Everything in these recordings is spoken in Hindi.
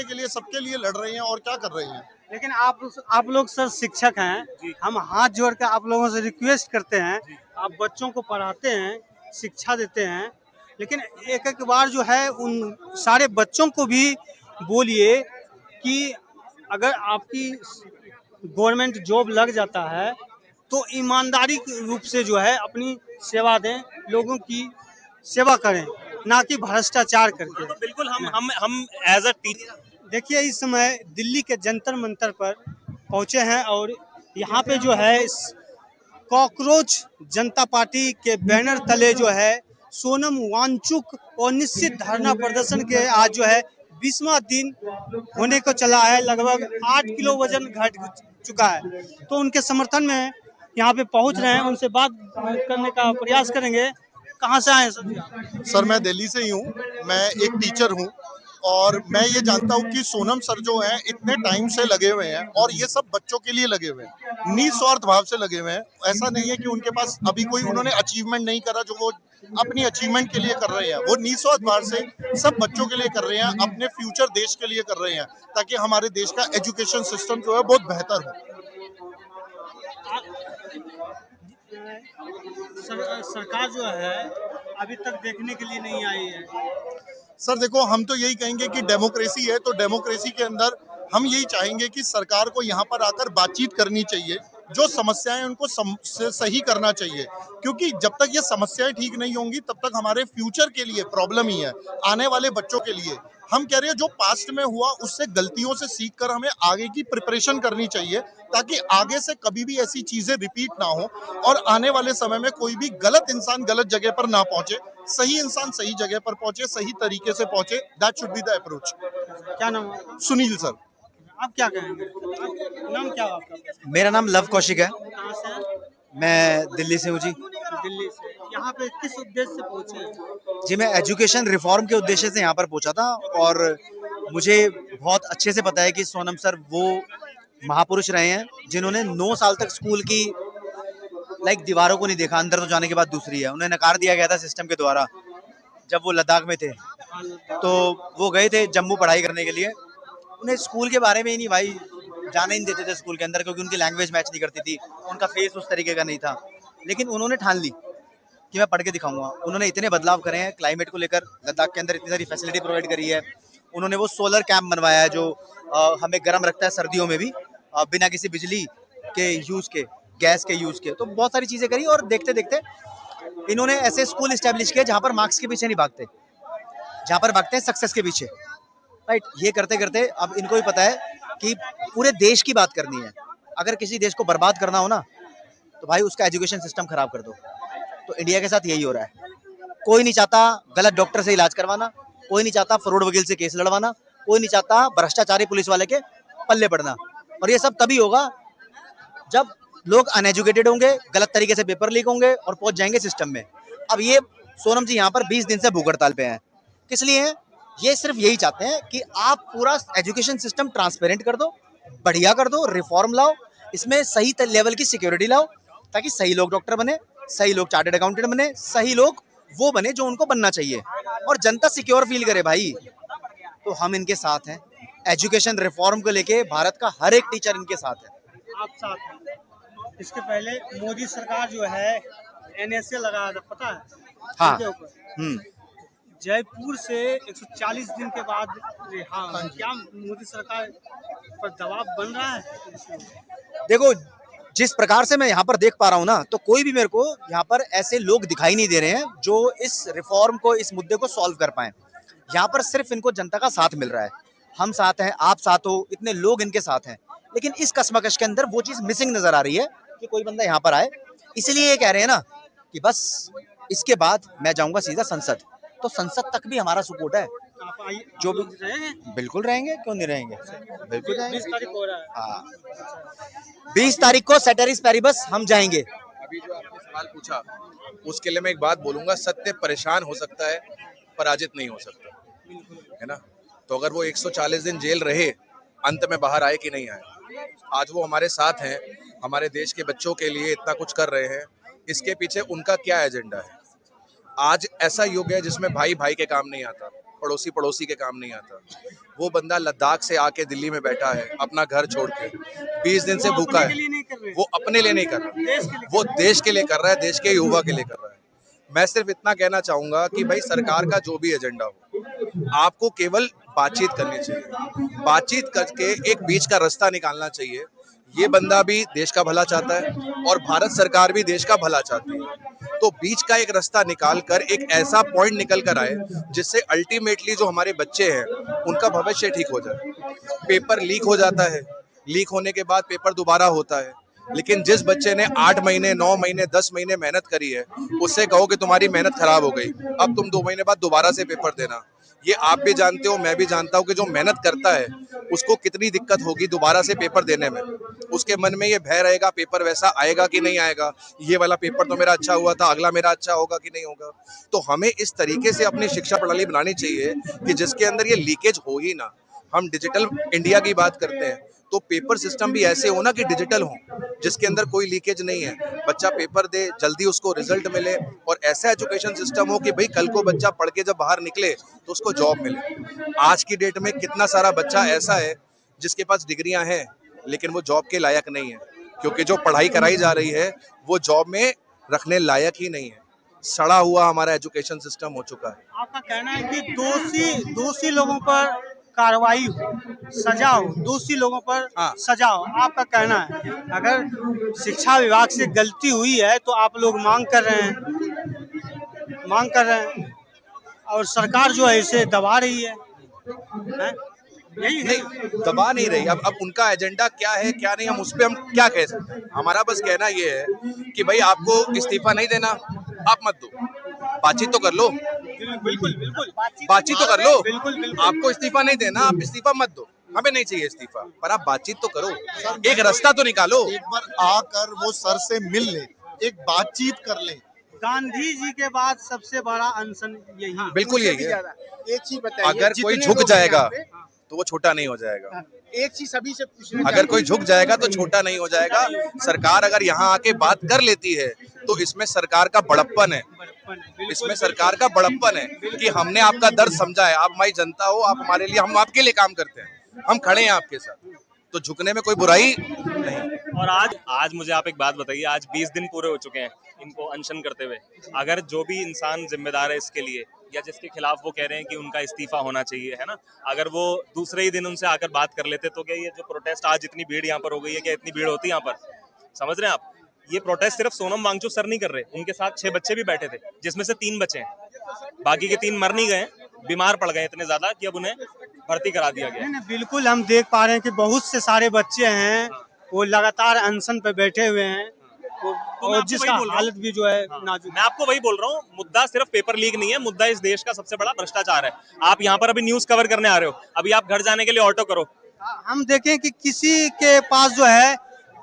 के लिए सबके लिए लड़ रहे हैं और क्या कर रहे हैं। लेकिन आप लोग सर शिक्षक हैं, हम हाथ जोड़कर आप लोगों से रिक्वेस्ट करते हैं, आप बच्चों को पढ़ाते हैं, शिक्षा देते हैं, लेकिन एक एक बार जो है उन सारे बच्चों को भी बोलिए कि अगर आपकी गवर्नमेंट जॉब लग जाता है तो ईमानदारी के रूप से जो है अपनी सेवा दें, लोगों की सेवा करें, ना कि भ्रष्टाचार करके। तो बिल्कुल हम एज अ टीचर देखिए इस समय दिल्ली के जंतर मंतर पर पहुंचे हैं और यहाँ पे जो है कॉकरोच जनता पार्टी के बैनर तले जो है सोनम वांगचुक और निश्चित धरना प्रदर्शन के आज जो है 20वां दिन होने को चला है। लगभग 8 किलो वजन घट चुका है, तो उनके समर्थन में यहाँ पे पहुंच रहे हैं, उनसे बात करने का प्रयास करेंगे। कहाँ से आए सर? सर मैं दिल्ली से ही हूँ, मैं एक टीचर हूँ और मैं ये जानता हूँ कि सोनम सर जो हैं इतने टाइम से लगे हुए हैं और ये सब बच्चों के लिए लगे हुए हैं, निस्वार्थ भाव से लगे हुए हैं। ऐसा नहीं है कि उनके पास अभी कोई उन्होंने अचीवमेंट नहीं करा जो वो अपनी अचीवमेंट के लिए कर रहे हैं, वो निस्वार्थ भाव से सब बच्चों के लिए कर रहे हैं, अपने फ्यूचर देश के लिए कर रहे हैं ताकि हमारे देश का एजुकेशन सिस्टम जो है बहुत बेहतर हो। सरकार जो है अभी तक देखने के लिए नहीं आई है। सर देखो, हम तो यही कहेंगे कि डेमोक्रेसी है, तो डेमोक्रेसी के अंदर हम यही चाहेंगे कि सरकार को यहाँ पर आकर बातचीत करनी चाहिए, जो समस्याएं उनको सही करना चाहिए, क्योंकि जब तक ये समस्याएं ठीक नहीं होंगी तब तक हमारे फ्यूचर के लिए प्रॉब्लम ही है, आने वाले बच्चों के लिए। हम कह रहे हैं जो पास्ट में हुआ उससे गलतियों से सीखकर हमें आगे की प्रिपरेशन करनी चाहिए ताकि आगे से कभी भी ऐसी चीजें रिपीट ना हो और आने वाले समय में कोई भी गलत इंसान गलत जगह पर ना पहुंचे, सही इंसान सही जगह पर पहुंचे, सही तरीके से पहुंचे। That should be the approach. क्या नाम है आपका? सुनील सर। आप क्या कहेंगे? नाम क्या है आपका? मेरा नाम लव कौशिक है। कहाँ से हैं? मैं दिल्ली से हूँ जी। दिल्ली से। यहाँ पे किस उद्देश्य से पहुँचे हैं? जी मैं एजुकेशन रिफॉर्म के उद्देश्य से यहाँ पर पहुँचा था और मुझे बहुत अच्छे से पता है कि सोनम सर वो महापुरुष रहे हैं जिन्होंने 9 साल तक स्कूल की दीवारों को नहीं देखा, अंदर तो जाने के बाद दूसरी है। उन्हें नकार दिया गया था सिस्टम के द्वारा जब वो लद्दाख में थे, तो वो गए थे जम्मू पढ़ाई करने के लिए। उन्हें स्कूल के बारे में ही नहीं भाई जाने ही नहीं देते थे स्कूल के अंदर, क्योंकि उनकी लैंग्वेज मैच नहीं करती थी, उनका फेस उस तरीके का नहीं था। लेकिन उन्होंने ठान ली कि मैं पढ़ के दिखाऊंगा। उन्होंने इतने बदलाव करे हैं क्लाइमेट को लेकर, लद्दाख के अंदर इतनी सारी फैसिलिटी प्रोवाइड करी है। उन्होंने वो सोलर कैंप बनवाया है जो हमें गर्म रखता है सर्दियों में भी, बिना किसी बिजली के यूज़ के, गैस के यूज़ के। तो बहुत सारी चीज़ें करी और देखते देखते इन्होंने ऐसे स्कूल इस्टेब्लिश किए जहाँ पर मार्क्स के पीछे नहीं भागते, जहाँ पर भागते हैं सक्सेस के पीछे। राइट, ये करते करते अब इनको भी पता है कि पूरे देश की बात करनी है। अगर किसी देश को बर्बाद करना हो ना तो भाई उसका एजुकेशन सिस्टम खराब कर दो। तो इंडिया के साथ यही हो रहा है। कोई नहीं चाहता गलत डॉक्टर से इलाज करवाना, कोई नहीं चाहता फ्रॉड वकील से केस लड़वाना, कोई नहीं चाहता भ्रष्टाचारी पुलिस वाले के पल्ले पड़ना। और ये सब तभी होगा जब लोग अनएजुकेटेड होंगे, गलत तरीके से पेपर लीक होंगे और पहुंच जाएंगे सिस्टम में। अब ये सोनम जी यहाँ पर 20 दिन से भूख हड़ताल पे हैं। किस लिए हैं? ये सिर्फ यही चाहते हैं कि आप पूरा एजुकेशन सिस्टम ट्रांसपेरेंट कर दो, बढ़िया कर दो, रिफॉर्म लाओ, इसमें सही लेवल की सिक्योरिटी लाओ, ताकि सही लोग डॉक्टर बने, सही लोग चार्टर्ड अकाउंटेंट बने, सही लोग वो बने जो उनको बनना चाहिए और जनता सिक्योर फील करे भाई। तो हम इनके साथ हैं। एजुकेशन रिफॉर्म को लेके भारत का हर एक टीचर इनके साथ है। आप साथ हैं। इसके पहले मोदी सरकार जो है NSA लगाया था, पता है? हाँ। उनके ऊपर जयपुर से 140 दिन के बाद हाँ, क्या मोदी सरकार पर दबाव बन रहा है? देखो जिस प्रकार से मैं यहाँ पर देख पा रहा हूँ ना, तो कोई भी मेरे को यहाँ पर ऐसे लोग दिखाई नहीं दे रहे हैं जो इस रिफॉर्म को, इस मुद्दे को सॉल्व कर पाए। यहाँ पर सिर्फ इनको जनता का साथ मिल रहा है। हम साथ हैं, आप साथ हो, इतने लोग इनके साथ हैं, लेकिन इस कश्मकश के अंदर वो चीज़ मिसिंग नजर आ रही है कि कोई बंदा यहाँ पर आए। इसीलिए ये कह रहे हैं ना कि बस इसके बाद मैं जाऊँगा सीधा संसद, तो संसद तक भी हमारा सपोर्ट है। आप आइए, जो भी रहेंगे? बिल्कुल रहेंगे, क्यों नहीं रहेंगे, बिल्कुल रहेंगे। 20 तारीख को हो रहा है। हाँ 20 तारीख को सेटेरिस पेरिबस हम जाएंगे। अभी जो आपने सवाल पूछा उसके लिए मैं एक बात बोलूंगा, सत्य परेशान हो सकता है, पराजित नहीं हो सकता, है ना। तो अगर वो 140 दिन जेल रहे, अंत में बाहर आए कि नहीं आए, आज वो हमारे साथ हैं, हमारे देश के बच्चों के लिए इतना कुछ कर रहे हैं, इसके पीछे उनका क्या एजेंडा है। आज ऐसा युग है जिसमें भाई भाई के काम नहीं आता, पड़ोसी पड़ोसी के काम नहीं आता। वो बंदा लद्दाख से आके दिल्ली में बैठा है अपना घर छोड़ के, 20 दिन से भूखा है। वो अपने लिए नहीं कर रहा, वो देश के लिए कर रहा है, देश के युवा के लिए कर रहा है। मैं सिर्फ इतना कहना चाहूंगा कि भाई सरकार का जो भी एजेंडा हो, आपको केवल बातचीत करनी चाहिए, बातचीत करके एक बीच का रास्ता निकालना चाहिए। ये बंदा भी देश का भला चाहता है और भारत सरकार भी देश का भला चाहती है, तो बीच का एक रास्ता निकाल कर एक ऐसा पॉइंट निकल कर आए जिससे अल्टीमेटली जो हमारे बच्चे हैं उनका भविष्य ठीक हो जाए। पेपर लीक हो जाता है, लीक होने के बाद पेपर दोबारा होता है, लेकिन जिस बच्चे ने 8 महीने 9 महीने 10 महीने मेहनत करी है, उससे कहो कि तुम्हारी मेहनत खराब हो गई, अब तुम 2 महीने बाद दोबारा से पेपर देना। ये आप भी जानते हो, मैं भी जानता हूँ कि जो मेहनत करता है उसको कितनी दिक्कत होगी दोबारा से पेपर देने में। उसके मन में ये भय रहेगा पेपर वैसा आएगा कि नहीं आएगा, ये वाला पेपर तो मेरा अच्छा हुआ था, अगला मेरा अच्छा होगा कि नहीं होगा। तो हमें इस तरीके से अपनी शिक्षा प्रणाली बनानी चाहिए कि जिसके अंदर ये लीकेज हो ही ना। हम डिजिटल इंडिया की बात करते हैं, तो पेपर सिस्टम भी ऐसे हो ना कि डिजिटल हो, जिसके अंदर कोई लीकेज नहीं है, बच्चा पेपर दे, जल्दी उसको रिजल्ट मिले, और ऐसा एजुकेशन सिस्टम हो कि भाई कल को बच्चा पढ़ के जब बाहर निकले तो उसको जॉब मिले। आज की डेट में कितना सारा बच्चा ऐसा है जिसके पास डिग्रियां हैं लेकिन वो जॉब के लायक नहीं है, क्योंकि जो पढ़ाई कराई जा रही है वो जॉब में रखने लायक ही नहीं है। सड़ा हुआ हमारा एजुकेशन सिस्टम हो चुका है। आपका कहना है कि दोषी दोषी लोगों पर कार्रवाई हो, सजा हो, दोषी लोगों पर हाँ। सजा हो, आपका कहना है। अगर शिक्षा विभाग से गलती हुई है तो आप लोग मांग कर रहे हैं और सरकार जो है इसे दबा रही है, हैं? यही है। नहीं, दबा नहीं रही। अब उनका एजेंडा क्या है क्या नहीं, हम उस पर हम क्या कह सकते हैं। हमारा बस कहना ये है कि भाई आपको इस्तीफा नहीं देना, आप मत दो, बातचीत तो कर लो, बिल्कुल बिल्कुल बातचीत तो कर लो। बिल्कुल बिल्कुल। आपको इस्तीफा नहीं देना, आप इस्तीफा मत दो, हमें नहीं चाहिए इस्तीफा, पर आप बातचीत तो करो, एक रास्ता तो निकालो। एक बार आकर वो सर से मिल ले, एक बातचीत कर ले। गांधी जी के बाद सबसे बड़ा अनशन यही है। बिल्कुल यही है। एक चीज बताइए, अगर कोई जितने झुक लोग हैं जाएगा यहाँ पे, तो वो छोटा नहीं हो जाएगा। एक चीज सभी से पूछना अगर कोई झुक जाएगा तो छोटा नहीं हो जाएगा। सरकार अगर यहाँ आके बात कर लेती है तो इसमें सरकार का बड़प्पन है, इसमें सरकार का बड़प्पन है कि हमने आपका दर्द समझा है, आप हमारी जनता हो, आप हमारे लिए, हम आपके लिए काम करते हैं, हम खड़े हैं आपके साथ, तो झुकने में कोई बुराई नहीं। और आज मुझे आप एक बात बताइए, आज 20 दिन पूरे हो चुके हैं इनको अनशन करते हुए। अगर जो भी इंसान जिम्मेदार है इसके लिए, या जिसके खिलाफ वो कह रहे हैं कि उनका इस्तीफा होना चाहिए, है ना, अगर वो दूसरे ही दिन उनसे आकर बात कर लेते तो क्या ये जो प्रोटेस्ट आज इतनी भीड़ यहाँ पर हो गई है, क्या इतनी भीड़ होती यहाँ पर? समझ रहे हैं आप? ये प्रोटेस्ट सिर्फ सोनम वांगचुक सर नहीं कर रहे, उनके साथ 6 बच्चे भी बैठे थे, जिसमें से 3 बच्चे हैं, बाकी के 3 मर नहीं गए, बीमार पड़ गए इतने ज्यादा कि अब उन्हें भर्ती करा दिया गया। नहीं, बिल्कुल हम देख पा रहे हैं कि बहुत से सारे बच्चे हैं वो लगातार अनशन पे बैठे हुए हैं, और जिसका हालत भी जो है नाजुक। मैं आपको वही बोल रहा हूँ, मुद्दा सिर्फ पेपर लीक नहीं है, मुद्दा इस देश का सबसे बड़ा भ्रष्टाचार है। आप यहाँ पर अभी न्यूज कवर करने आ रहे हो, अभी आप घर जाने के लिए ऑटो करो, हम देखें कि किसी के पास जो है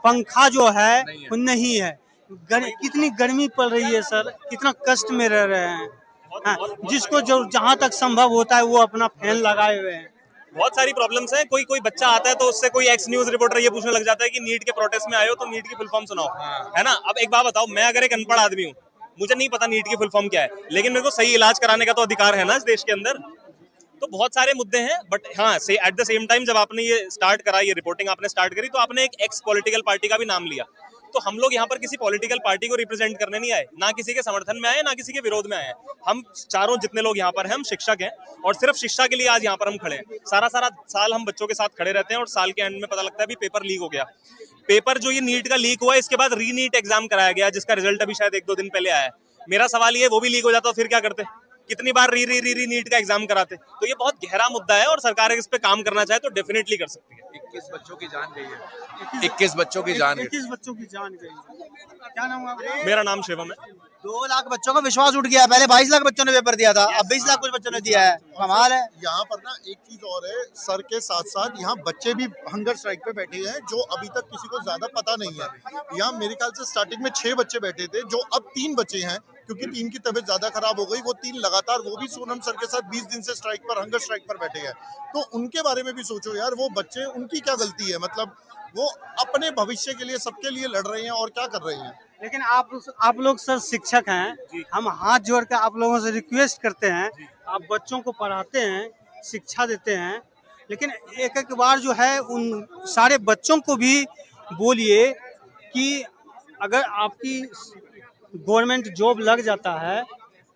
पंखा जो है वो नहीं है। कितनी गर्मी पड़ रही है सर, कितना कष्ट में रह रहे हैं। हाँ, जिसको जो जहाँ तक संभव होता है वो अपना फैन लगाए हुए हैं। बहुत सारी प्रॉब्लम्स हैं। कोई बच्चा आता है तो उससे कोई एक्स न्यूज रिपोर्टर ये पूछने लग जाता है कि नीट के प्रोटेस्ट में आए हो तो नीट की फुल फॉर्म सुनाओ, है ना। अब एक बात बताओ, मैं अगर एक अनपढ़ आदमी हूँ, मुझे नहीं पता नीट की फुल फॉर्म क्या है, लेकिन मेरे को सही इलाज कराने का तो अधिकार है ना इस देश के अंदर। तो बहुत सारे मुद्दे हैं, बट हाँ, एट द सेम टाइम जब आपने ये स्टार्ट करा, ये रिपोर्टिंग आपने स्टार्ट करी, तो आपने एक एक्स पॉलिटिकल पार्टी का भी नाम लिया। तो हम लोग यहाँ पर किसी पॉलिटिकल पार्टी को रिप्रेजेंट करने नहीं आए, ना किसी के समर्थन में आए, ना किसी के विरोध में आए। हम चारों जितने लोग यहाँ पर हैं, हम शिक्षक हैं, और सिर्फ शिक्षा के लिए आज यहाँ पर हम खड़े हैं। सारा साल हम बच्चों के साथ खड़े रहते हैं, और साल के एंड में पता लगता है अभी पेपर लीक हो गया। पेपर जो ये नीट का लीक हुआ, इसके बाद री नीट एग्जाम कराया गया, जिसका रिजल्ट अभी शायद 1-2 दिन पहले आया है। मेरा सवाल ये, वो भी लीक हो जाता तो फिर क्या करते? कितनी बार री नीट का एग्जाम कराते? तो ये बहुत गहरा मुद्दा है, और सरकार इस पे काम करना चाहे तो डेफिनेटली कर सकती है। 21 बच्चों की जान गई है, 21 बच्चों की जान गई। 21 बच्चों की जान गई। क्या नाम है आपका? मेरा नाम शिवम है। 2 लाख बच्चों का विश्वास उठ गया। पहले 22 लाख बच्चों ने पेपर दिया था, अब 20 लाख कुछ बच्चों ने दिया है। कमाल है। यहाँ पर ना एक चीज और है, सर के साथ साथ यहाँ बच्चे भी हंगर स्ट्राइक पे बैठे हैं, जो अभी तक किसी को ज्यादा पता नहीं है। यहाँ मेरे ख्याल से स्टार्टिंग में 6 बच्चे बैठे थे, जो अब 3 बचे हैं, क्योंकि 3 की तबीयत ज्यादा खराब हो गई, वो 3 लगातार, वो भी सोनम सर के साथ 20 दिन से स्ट्राइक पर, हंगर स्ट्राइक पर बैठे हैं। तो उनके बारे में भी सोचो यार, वो बच्चे, उनकी क्या गलती है? मतलब वो अपने भविष्य के लिए, सबके लिए लड़ रहे हैं और क्या कर रहे हैं। लेकिन आप लोग सर शिक्षक हैं, हम हाथ जोड़ कर आप लोगों से रिक्वेस्ट करते हैं, आप बच्चों को पढ़ाते हैं, शिक्षा देते हैं, लेकिन एक एक बार जो है उन सारे बच्चों को भी बोलिए कि अगर आपकी गवर्नमेंट जॉब लग जाता है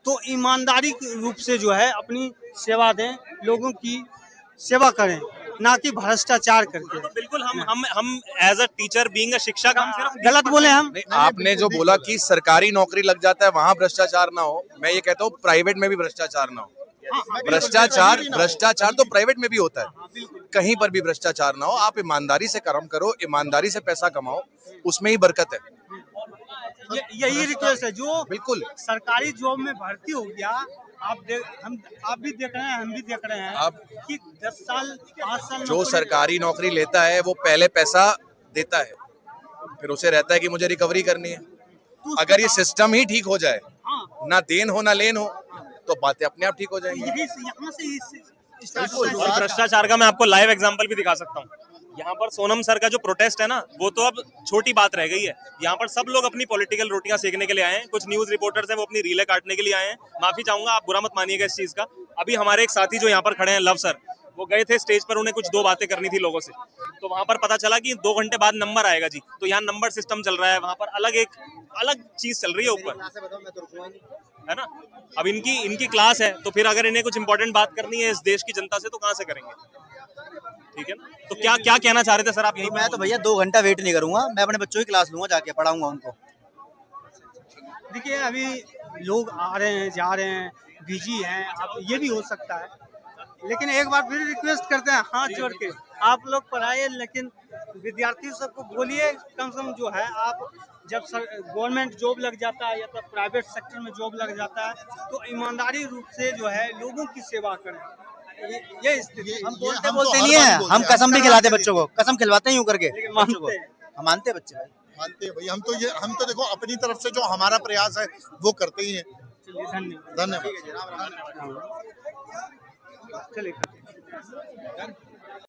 तो ईमानदारी के रूप से जो है अपनी सेवा दें, लोगों की सेवा करें, ना कि भ्रष्टाचार करके। तो बिल्कुल हम as a teacher, being a शिक्षक, हम सिर्फ गलत बोले हम? नहीं, आपने जो बोला कि सरकारी नौकरी लग जाता है वहां भ्रष्टाचार ना हो, मैं ये कहता हूँ प्राइवेट में भी भ्रष्टाचार ना हो। भ्रष्टाचार तो प्राइवेट में भी होता है, कहीं पर भी भ्रष्टाचार ना हो। आप ईमानदारी से कर्म करो, ईमानदारी से पैसा कमाओ, उसमें ही बरकत है। यही रिक्वेस्ट है, जो बिल्कुल। सरकारी जॉब में भर्ती हो गया, आप भी देख रहे हैं, हम भी देख रहे हैं अब कि 10 साल 5 साल जो नौकरी- सरकारी नौकरी लेता है वो पहले पैसा देता है, फिर उसे रहता है कि मुझे रिकवरी करनी है। तो उसके अगर ये बाद- सिस्टम ही ठीक हो जाए, हाँ, ना देन हो ना लेन हो, तो बातें अपने आप ठीक हो जाएंगी। यही यहाँ से ही स्टार्ट बिल्कुल। होता है। और भ्रष्टाचार का मैं आपको लाइव एग्जांपल भी दिखा सकता हूँ। यहाँ पर सोनम सर का जो प्रोटेस्ट है ना, वो तो अब छोटी बात रह गई है। यहाँ पर सब लोग अपनी पॉलिटिकल रोटियां सेकने के लिए आए हैं। कुछ न्यूज रिपोर्टर्स हैं, वो अपनी रीलें काटने के लिए आए हैं। माफी चाहूंगा, आप बुरा मत मानिएगा इस चीज का। अभी हमारे एक साथी जो यहाँ पर खड़े हैं, लव सर, वो गए थे स्टेज पर, उन्हें कुछ 2 बातें करनी थी लोगों से। तो वहां पर पता चला कि 2 घंटे बाद नंबर आएगा जी। तो यहाँ नंबर सिस्टम चल रहा है, वहां पर अलग चीज चल रही है ऊपर, है ना। अब इनकी क्लास है, तो फिर अगर इन्हें कुछ इंपॉर्टेंट बात करनी है इस देश की जनता से, तो कहाँ से करेंगे? ठीक है ना। तो क्या कहना चाह रहे थे सर आप? यही मैं तो भैया 2 घंटा वेट नहीं करूंगा, मैं अपने बच्चों की क्लास लूंगा, जाके पढ़ाऊंगा उनको। देखिए, अभी लोग आ रहे हैं, जा रहे हैं, बिजी हैं, आप ये भी हो सकता है, लेकिन एक बार फिर रिक्वेस्ट करते हैं हाथ जोड़ के, आप लोग पढ़ाइए, लेकिन विद्यार्थी सबको बोलिए कम से कम जो है, आप जब गवर्नमेंट जॉब लग जाता है या तो प्राइवेट सेक्टर में जॉब लग जाता है, तो ईमानदारी रूप से जो है लोगों की सेवा करें। ये स्थिति ये- हम ये बोलते हम बोलते तो हर नहीं है, बार बोलते हम हैं, कसम भी करवा खिलाते के बच्चों को, कसम खिलवाते हैं यूं करके लेकिन बच्चों को। मानते हैं। हम मानते हैं बच्चे भाई। मानते हैं भाई, हम तो देखो अपनी तरफ से जो हमारा प्रयास है वो करते ही हैं। चलिए, धन्यवाद। धन्यवाद। चलिए।